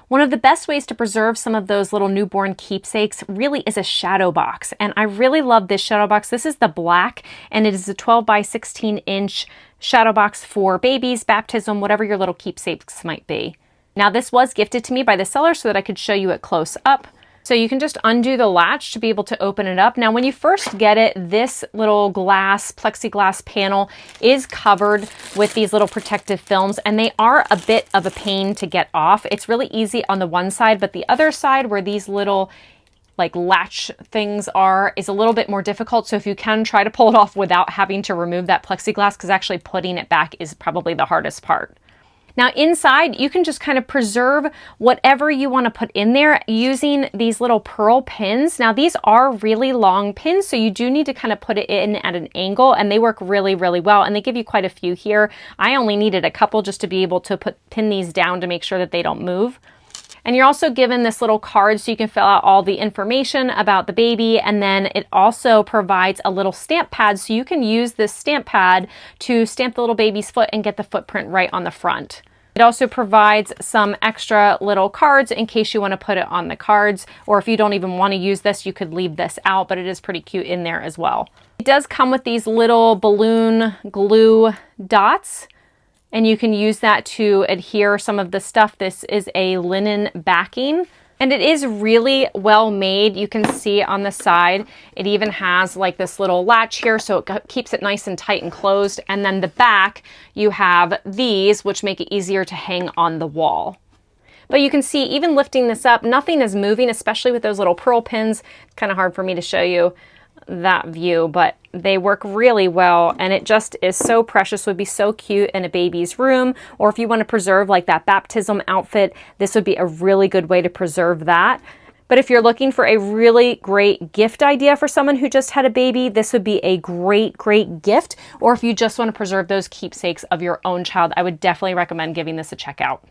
One of the best ways to preserve some of those little newborn keepsakes really is a shadow box. And I really love this shadow box. This is the black, and it is a 12 by 16 inch shadow box for babies, baptism, whatever your little keepsakes might be. Now this was gifted to me by the seller so that I could show you it close up. So you can just undo the latch to be able to open it up. Now, when you first get it, this little plexiglass panel is covered with these little protective films, and they are a bit of a pain to get off. It's really easy on the one side, but the other side where these little like latch things are is a little bit more difficult. So if you can, try to pull it off without having to remove that plexiglass, because actually putting it back is probably the hardest part. Now inside, you can just kind of preserve whatever you want to put in there using these little pearl pins. Now these are really long pins, so you do need to kind of put it in at an angle, and they work really, really well. And they give you quite a few here. I only needed a couple just to be able to pin these down to make sure that they don't move. And you're also given this little card so you can fill out all the information about the baby, and then it also provides a little stamp pad so you can use this stamp pad to stamp the little baby's foot and get the footprint right on the front. It also provides some extra little cards in case you want to put it on the cards, or if you don't even want to use this, you could leave this out, but it is pretty cute in there as well. It does come with these little balloon glue dots, and you can use that to adhere some of the stuff. This is a linen backing, and it is really well made. You can see on the side, it even has like this little latch here, so it keeps it nice and tight and closed. And then the back, you have these, which make it easier to hang on the wall. But you can see, even lifting this up, nothing is moving, especially with those little pearl pins. It's kind of hard for me to show you that view, but they work really well, and it just is so precious. Would be so cute in a baby's room, or if you want to preserve like that baptism outfit, this would be a really good way to preserve that. But if you're looking for a really great gift idea for someone who just had a baby, this would be a great gift. Or if you just want to preserve those keepsakes of your own child, I would definitely recommend giving this a check out.